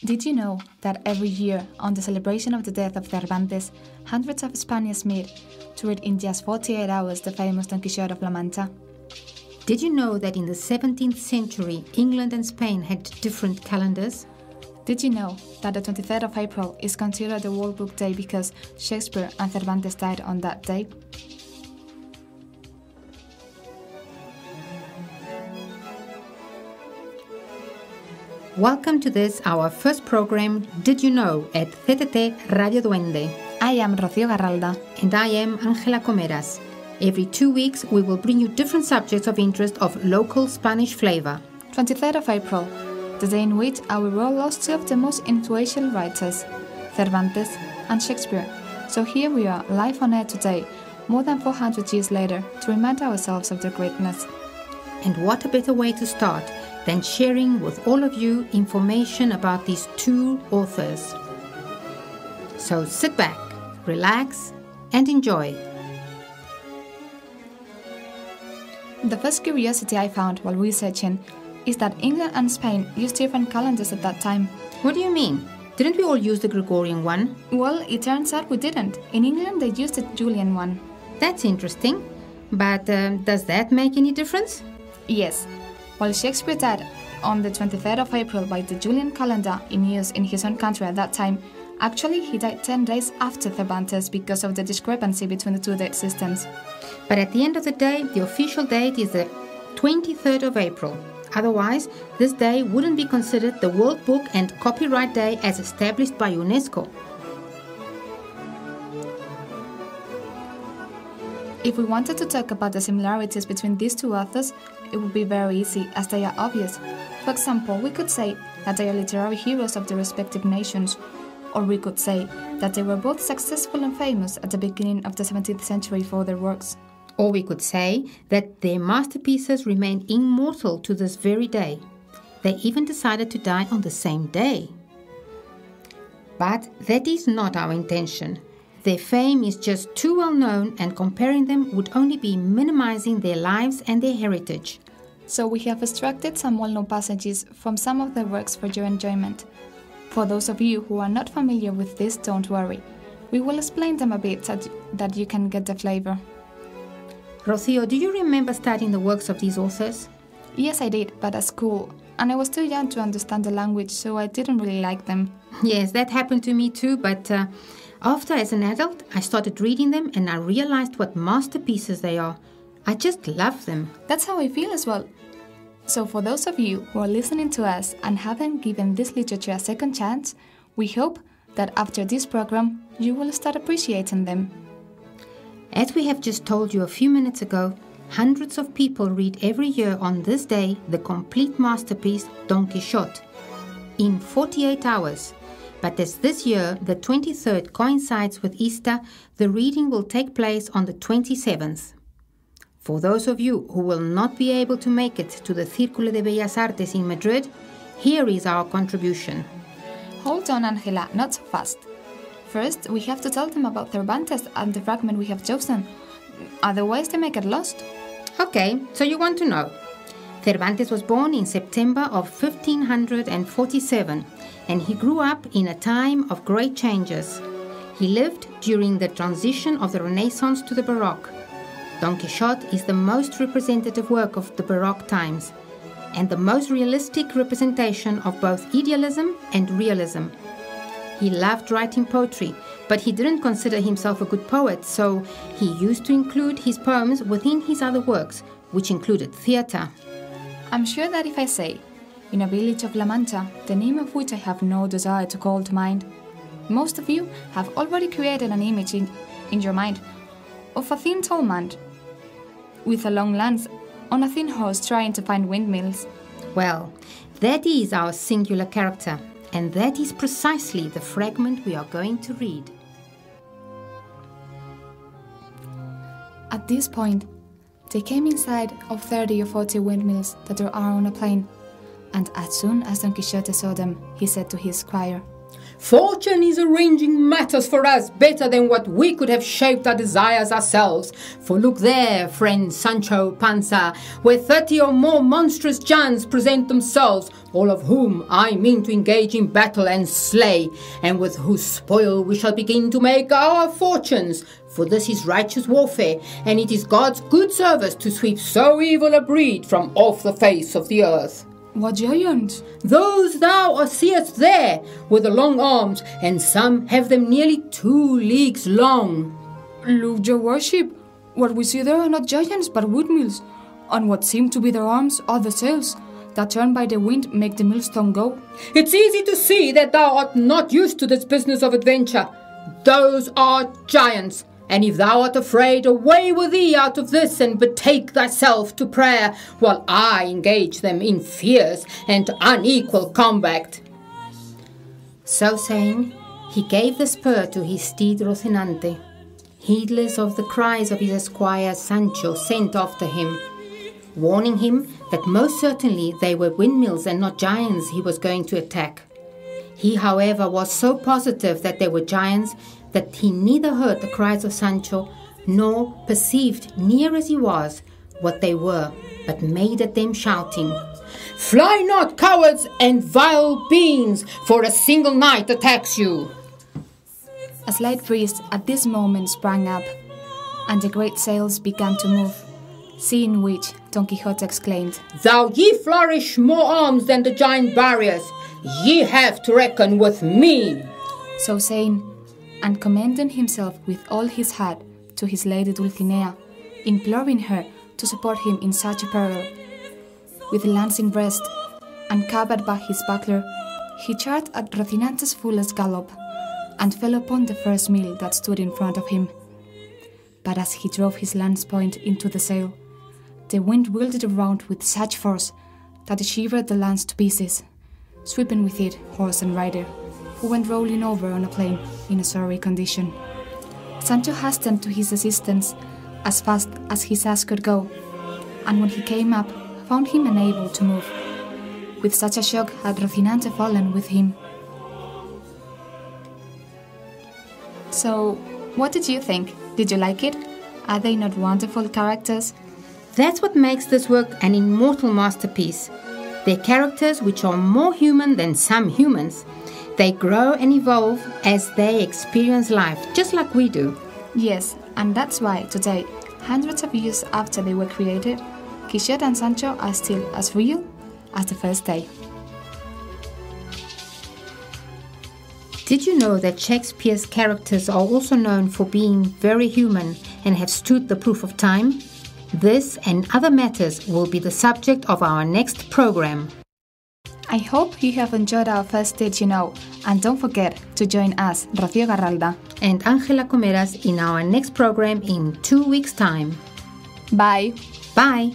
Did you know that every year, on the celebration of the death of Cervantes, hundreds of Spaniards meet to read in just 48 hours the famous Don Quixote of La Mancha? Did you know that in the 17th century, England and Spain had different calendars? Did you know that the 23rd of April is considered the World Book Day because Shakespeare and Cervantes died on that day? Welcome to this, our first program, Did You Know, at cttRadioDuende. I am Rocío Garralda. And I am Ángela Comeras. Every 2 weeks, we will bring you different subjects of interest of local Spanish flavor. 23rd of April, the day in which our world lost two of the most influential writers, Cervantes and Shakespeare. So here we are, live on air today, more than 400 years later, to remind ourselves of their greatness. And what a better way to start than sharing with all of you information about these two authors. So sit back, relax, and enjoy. The first curiosity I found while researching is that England and Spain used different calendars at that time. What do you mean? Didn't we all use the Gregorian one? Well, it turns out we didn't. In England, they used the Julian one. That's interesting. But does that make any difference? Yes. While Shakespeare died on the 23rd of April by the Julian calendar in use in his own country at that time, actually he died 10 days after Cervantes because of the discrepancy between the two date systems. But at the end of the day, the official date is the 23rd of April. Otherwise, this day wouldn't be considered the World Book and Copyright Day as established by UNESCO. If we wanted to talk about the similarities between these two authors, it would be very easy as they are obvious. For example, we could say that they are literary heroes of their respective nations, or we could say that they were both successful and famous at the beginning of the 17th century for their works. Or we could say that their masterpieces remain immortal to this very day. They even decided to die on the same day. But that is not our intention. Their fame is just too well known, and comparing them would only be minimizing their lives and their heritage. So we have extracted some well-known passages from some of their works for your enjoyment. For those of you who are not familiar with this, don't worry. We will explain them a bit so that you can get the flavor. Rocío, do you remember studying the works of these authors? Yes, I did, but at school. And I was too young to understand the language, so I didn't really like them. Yes, that happened to me too, but after, as an adult, I started reading them and I realized what masterpieces they are. I just love them. That's how I feel as well. So for those of you who are listening to us and haven't given this literature a second chance, we hope that after this program, you will start appreciating them. As we have just told you a few minutes ago, hundreds of people read every year on this day the complete masterpiece Don Quixote in 48 hours. But as this year, the 23rd coincides with Easter, the reading will take place on the 27th. For those of you who will not be able to make it to the Círculo de Bellas Artes in Madrid, here is our contribution. Hold on, Ángela, not so fast. First, we have to tell them about Cervantes and the fragment we have chosen. Otherwise, they may get lost. Okay, so you want to know. Cervantes was born in September of 1547, and he grew up in a time of great changes. He lived during the transition of the Renaissance to the Baroque. Don Quixote is the most representative work of the Baroque times, and the most realistic representation of both idealism and realism. He loved writing poetry, but he didn't consider himself a good poet, so he used to include his poems within his other works, which included theatre. I'm sure that if I say, in a village of La Mancha, the name of which I have no desire to call to mind, most of you have already created an image in your mind of a thin tall man with a long lance on a thin horse trying to find windmills. Well, that is our singular character, and that is precisely the fragment we are going to read. At this point, they came inside of 30 or 40 windmills that there are on a plain, and as soon as Don Quixote saw them, he said to his squire, Fortune is arranging matters for us better than what we could have shaped our desires ourselves. For look there, friend Sancho Panza, where 30 or more monstrous giants present themselves, all of whom I mean to engage in battle and slay, and with whose spoil we shall begin to make our fortunes. For this is righteous warfare, and it is God's good service to sweep so evil a breed from off the face of the earth. What giants? Those thou seest there, with the long arms, and some have them nearly 2 leagues long. Look, your worship. What we see there are not giants, but windmills. And what seem to be their arms are the sails that turn by the wind make the millstone go. It's easy to see that thou art not used to this business of adventure. Those are giants, and if thou art afraid, away with thee out of this, and betake thyself to prayer, while I engage them in fierce and unequal combat. So saying, he gave the spur to his steed Rocinante. Heedless of the cries of his esquire, Sancho sent after him, warning him that most certainly they were windmills and not giants he was going to attack. He, however, was so positive that they were giants that he neither heard the cries of Sancho nor perceived, near as he was, what they were, but made at them shouting, "Fly not, cowards and vile beings, for a single knight attacks you!" A slight breeze at this moment sprang up, and the great sails began to move, seeing which Don Quixote exclaimed, "Thou ye flourish more arms than the giant barriers. Ye have to reckon with me." So saying, and commending himself with all his heart to his lady Dulcinea, imploring her to support him in such a peril. With lance in breast, and covered by his buckler, he charged at Rocinante's fullest gallop, and fell upon the first mill that stood in front of him. But as he drove his lance point into the sail, the wind whirled it around with such force that it shivered the lance to pieces, sweeping with it horse and rider, who went rolling over on a plain in a sorry condition. Sancho hastened to his assistance as fast as his ass could go, and when he came up, found him unable to move. With such a shock had Rocinante fallen with him. So, what did you think? Did you like it? Are they not wonderful characters? That's what makes this work an immortal masterpiece. They're characters which are more human than some humans. They grow and evolve as they experience life, just like we do. Yes, and that's why today, hundreds of years after they were created, Quixote and Sancho are still as real as the first day. Did you know that Shakespeare's characters are also known for being very human and have stood the proof of time? This and other matters will be the subject of our next program. I hope you have enjoyed our first Did You Know, and don't forget to join us, Rocío Garralda and Ángela Comeras, in our next program in 2 weeks' time. Bye. Bye.